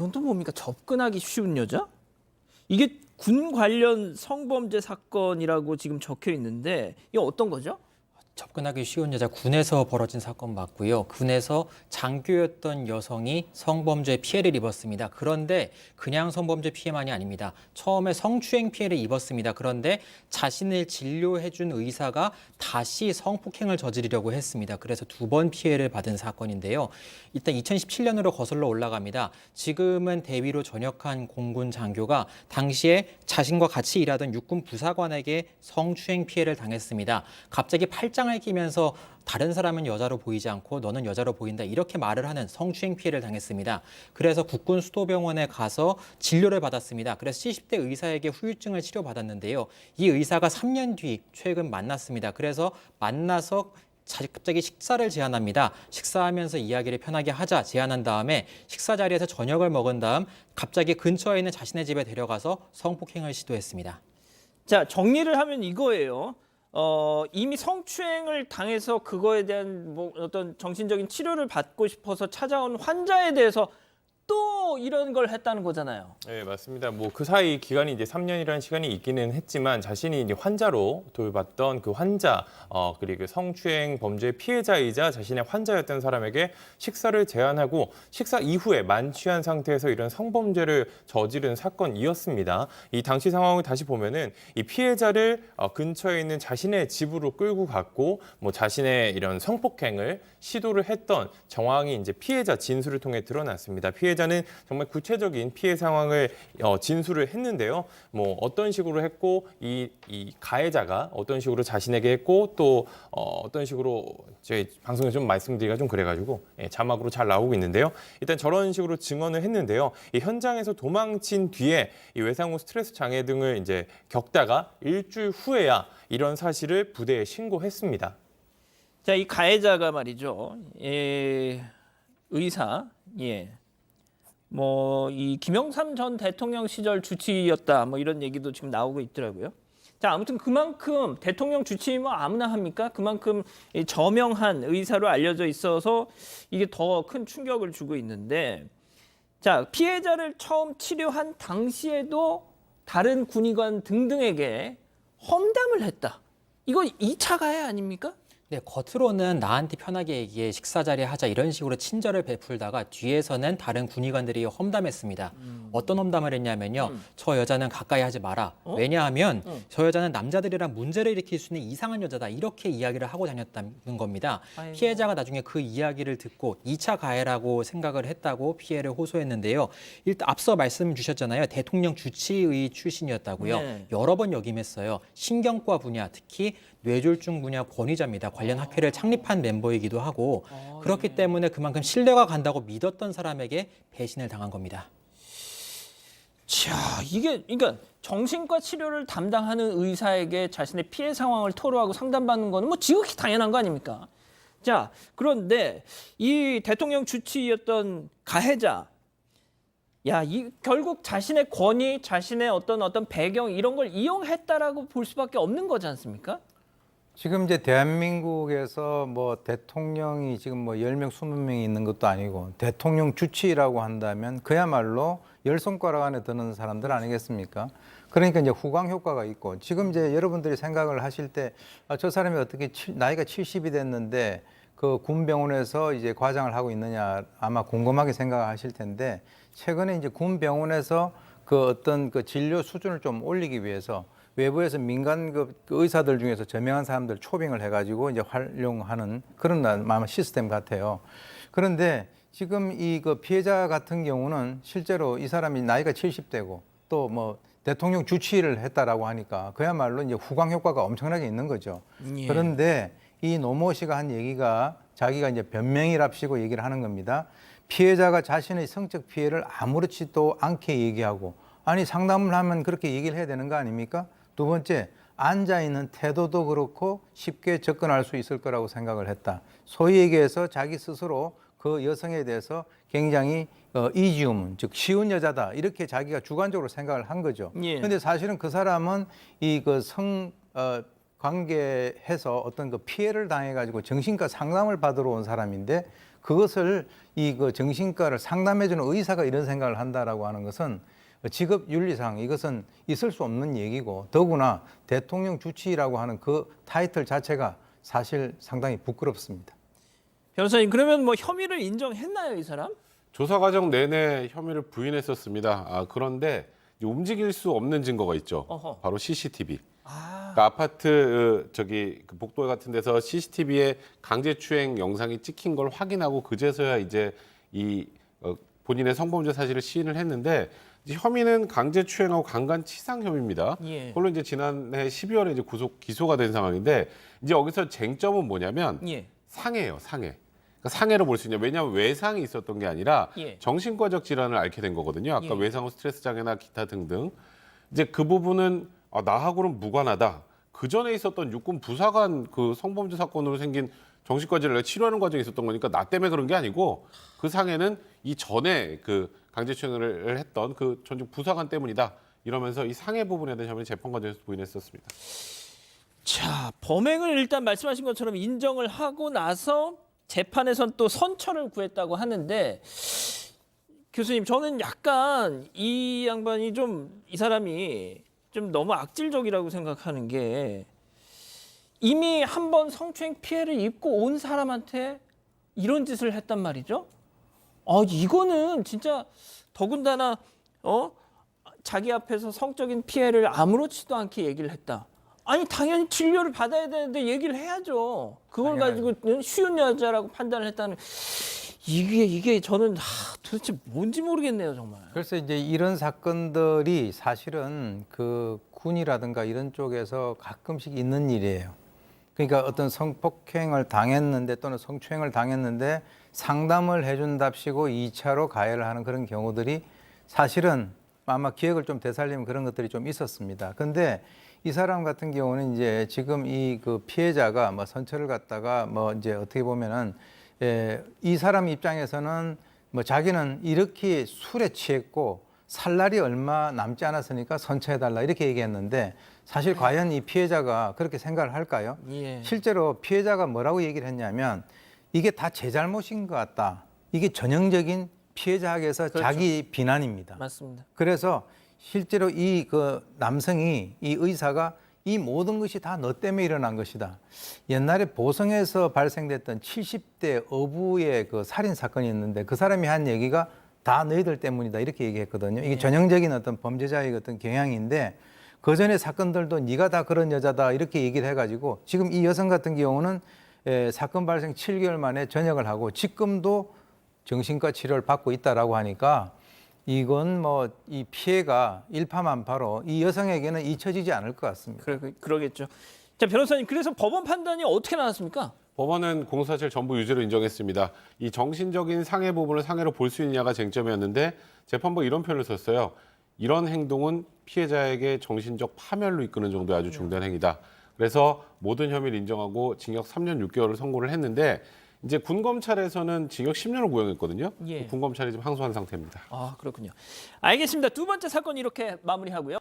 이건 또 뭡니까? 접근하기 쉬운 여자? 이게 군 관련 성범죄 사건이라고 지금 적혀 있는데 이게 어떤 거죠? 접근하기 쉬운 여자 군에서 벌어진 사건 맞고요. 군에서 장교였던 여성이 성범죄 피해를 입었습니다. 그런데 그냥 성범죄 피해만이 아닙니다. 처음에 성추행 피해를 입었습니다. 그런데 자신을 진료해준 의사가 다시 성폭행을 저지르려고 했습니다. 그래서 두 번 피해를 받은 사건인데요. 일단 2017년으로 거슬러 올라갑니다. 지금은 대위로 전역한 공군 장교가 당시에 자신과 같이 일하던 육군 부사관에게 성추행 피해를 당했습니다. 갑자기 팔짱을 끼면서 다른 사람은 여자로 보이지 않고 너는 여자로 보인다 이렇게 말을 하는 성추행 피해를 당했습니다. 그래서 국군 수도병원에 가서 진료를 받았습니다. 그래서 70대 의사에게 후유증을 치료받았는데요. 이 의사가 3년 뒤 최근 만났습니다. 그래서 만나서 갑자기 식사를 제안합니다. 식사하면서 이야기를 편하게 하자 제안한 다음에 식사 자리에서 저녁을 먹은 다음 갑자기 근처에 있는 자신의 집에 데려가서 성폭행을 시도했습니다. 자, 정리를 하면 이거예요. 이미 성추행을 당해서 그거에 대한 뭐 어떤 정신적인 치료를 받고 싶어서 찾아온 환자에 대해서 또 이런 걸 했다는 거잖아요. 네, 맞습니다. 뭐 그 사이 기간이 이제 3년이라는 시간이 있기는 했지만 자신이 이제 환자로 돌봤던 그 환자 그리고 성추행 범죄 피해자이자 자신의 환자였던 사람에게 식사를 제안하고 식사 이후에 만취한 상태에서 이런 성범죄를 저지른 사건이었습니다. 이 당시 상황을 다시 보면은 이 피해자를 근처에 있는 자신의 집으로 끌고 갔고 뭐 자신의 이런 성폭행을 시도를 했던 정황이 이제 피해자 진술을 통해 드러났습니다. 피해자는 정말 구체적인 피해 상황을 진술을 했는데요. 뭐 어떤 식으로 했고 이 가해자가 어떤 식으로 자신에게 했고 또 어떤 식으로 저희 방송에 좀 말씀드리기가 좀 그래가지고 자막으로 잘 나오고 있는데요. 일단 저런 식으로 증언을 했는데요. 이 현장에서 도망친 뒤에 이 외상후 스트레스 장애 등을 이제 겪다가 일주일 후에야 이런 사실을 부대에 신고했습니다. 자, 이 가해자가 말이죠. 의사, 뭐 이 김영삼 전 대통령 시절 주치의였다. 뭐 이런 얘기도 지금 나오고 있더라고요. 자, 아무튼 그만큼 대통령 주치의면 아무나 합니까? 그만큼 저명한 의사로 알려져 있어서 이게 더 큰 충격을 주고 있는데, 자, 피해자를 처음 치료한 당시에도 다른 군의관 등등에게 험담을 했다. 이거 2차 가해 아닙니까? 네, 겉으로는 나한테 편하게 얘기해 식사 자리에 하자 이런 식으로 친절을 베풀다가 뒤에서는 다른 군의관들이 험담했습니다. 어떤 험담을 했냐면요. 저 여자는 가까이 하지 마라. 왜냐하면 저 여자는 남자들이랑 문제를 일으킬 수 있는 이상한 여자다. 이렇게 이야기를 하고 다녔다는 겁니다. 아이고. 피해자가 나중에 그 이야기를 듣고 2차 가해라고 생각을 했다고 피해를 호소했는데요. 일단 앞서 말씀 주셨잖아요. 대통령 주치의 출신이었다고요. 네. 여러 번 역임했어요. 신경과 분야, 특히 뇌졸중 분야 권위자입니다. 관련 학회를 창립한 멤버이기도 하고 그렇기 때문에 그만큼 신뢰가 간다고 믿었던 사람에게 배신을 당한 겁니다. 자, 이게 그러니까 정신과 치료를 담당하는 의사에게 자신의 피해 상황을 토로하고 상담받는 거는 뭐 지극히 당연한 거 아닙니까? 자, 그런데 이 대통령 주치의였던 가해자, 이 결국 자신의 권위, 자신의 어떤 배경 이런 걸 이용했다라고 볼 수밖에 없는 거지 않습니까? 지금 이제 대한민국에서 뭐 대통령이 지금 뭐 10명, 20명이 있는 것도 아니고 대통령 주치의라고 한다면 그야말로 10손가락 안에 드는 사람들 아니겠습니까? 그러니까 이제 후광 효과가 있고 지금 이제 여러분들이 생각을 하실 때 저 사람이 어떻게 나이가 70이 됐는데 그 군병원에서 이제 과장을 하고 있느냐 아마 궁금하게 생각하실 텐데 최근에 이제 군병원에서 그 어떤 그 진료 수준을 좀 올리기 위해서 외부에서 민간 그 의사들 중에서 저명한 사람들 초빙을 해가지고 이제 활용하는 그런 아마 시스템 같아요. 그런데 지금 이 그 피해자 같은 경우는 실제로 이 사람이 나이가 70대고 또 뭐 대통령 주치의를 했다라고 하니까 그야말로 이제 후광 효과가 엄청나게 있는 거죠. 예. 그런데 이 노모 씨가 한 얘기가 자기가 이제 변명이랍시고 얘기를 하는 겁니다. 피해자가 자신의 성적 피해를 아무렇지도 않게 얘기하고 아니 상담을 하면 그렇게 얘기를 해야 되는 거 아닙니까? 두 번째, 앉아있는 태도도 그렇고 쉽게 접근할 수 있을 거라고 생각을 했다. 소위 얘기해서 자기 스스로 그 여성에 대해서 굉장히 이지움, 즉 쉬운 여자다 이렇게 자기가 주관적으로 생각을 한 거죠. 그런데 사실은 그 사람은 이 그 관계해서 어떤 그 피해를 당해가지고 정신과 상담을 받으러 온 사람인데 그것을 이 그 정신과를 상담해주는 의사가 이런 생각을 한다라고 하는 것은 직업 윤리상 이것은 있을 수 없는 얘기고 더구나 대통령 주치의라고 하는 그 타이틀 자체가 사실 상당히 부끄럽습니다. 변호사님 그러면 뭐 혐의를 인정했나요, 이 사람? 조사 과정 내내 혐의를 부인했었습니다. 그런데 이제 움직일 수 없는 증거가 있죠. 어허. 바로 CCTV. 아, 그러니까 아파트 그 복도 같은 데서 CCTV에 강제추행 영상이 찍힌 걸 확인하고 그제서야 이제 본인의 성범죄 사실을 시인을 했는데 이제 혐의는 강제추행하고 강간치상 혐의입니다. 예. 그걸로 이제 지난해 12월에 이제 기소가 된 상황인데 이제 여기서 쟁점은 뭐냐면 예. 상해예요, 상해. 그러니까 상해로 볼 수 있냐? 왜냐하면 외상이 있었던 게 아니라 예. 정신과적 질환을 앓게 된 거거든요. 아까 예. 외상 후 스트레스 장애나 기타 등등. 이제 그 부분은 나하고는 무관하다. 그 전에 있었던 육군 부사관 그 성범죄 사건으로 생긴 정신과 질환을 치료하는 과정에 있었던 거니까 나 때문에 그런 게 아니고 그 상해는 이 전에 그 강제추행을 했던 그 전직 부사관 때문이다. 이러면서 이 상해 부분에 대한 혐의를 재판 과정에서 부인했었습니다. 자, 범행을 일단 말씀하신 것처럼 인정을 하고 나서 재판에선 또 선처를 구했다고 하는데 교수님 저는 약간 이 양반이 이 사람이 좀 너무 악질적이라고 생각하는 게 이미 한 번 성추행 피해를 입고 온 사람한테 이런 짓을 했단 말이죠. 이거는 진짜 더군다나 자기 앞에서 성적인 피해를 아무렇지도 않게 얘기를 했다. 아니 당연히 진료를 받아야 되는데 얘기를 해야죠. 그걸 가지고 쉬운 여자라고 판단을 했다는 이게 저는 도대체 뭔지 모르겠네요 정말. 그래서 이제 이런 사건들이 사실은 그 군이라든가 이런 쪽에서 가끔씩 있는 일이에요. 그러니까 어떤 성폭행을 당했는데 또는 성추행을 당했는데 상담을 해준답시고 2차로 가해를 하는 그런 경우들이 사실은 아마 기억을 좀 되살리면 그런 것들이 좀 있었습니다. 근데 이 사람 같은 경우는 이제 지금 이 그 피해자가 뭐 선처를 갖다가 뭐 이제 어떻게 보면은 이 사람 입장에서는 뭐 자기는 이렇게 술에 취했고 살 날이 얼마 남지 않았으니까 선처해달라 이렇게 얘기했는데 사실 과연 이 피해자가 그렇게 생각을 할까요? 예. 실제로 피해자가 뭐라고 얘기를 했냐면 이게 다 제 잘못인 것 같다. 이게 전형적인 피해자에게서 그렇죠. 자기 비난입니다. 맞습니다. 그래서 실제로 이 그 남성이 이 의사가 이 모든 것이 다 너 때문에 일어난 것이다. 옛날에 보성에서 발생됐던 70대 어부의 그 살인 사건이 있는데 그 사람이 한 얘기가 다 너희들 때문이다 이렇게 얘기했거든요. 이게 전형적인 어떤 범죄자의 어떤 경향인데 그 전에 사건들도 네가 다 그런 여자다 이렇게 얘기를 해가지고 지금 이 여성 같은 경우는 사건 발생 7개월 만에 전역을 하고 지금도 정신과 치료를 받고 있다라고 하니까 이건 뭐 이 피해가 일파만파로 이 여성에게는 잊혀지지 않을 것 같습니다. 그러겠죠. 자 변호사님 그래서 법원 판단이 어떻게 나왔습니까? 법원은 공소사실 전부 유죄로 인정했습니다. 이 정신적인 상해 부분을 상해로 볼 수 있느냐가 쟁점이었는데 재판부가 이런 표현을 썼어요. 이런 행동은 피해자에게 정신적 파멸로 이끄는 정도의 아주 중대한 행위다. 그래서 모든 혐의를 인정하고 징역 3년 6개월을 선고를 했는데 이제 군검찰에서는 징역 10년을 구형했거든요. 예. 군검찰이 지금 항소한 상태입니다. 그렇군요. 알겠습니다. 두 번째 사건 이렇게 마무리하고요.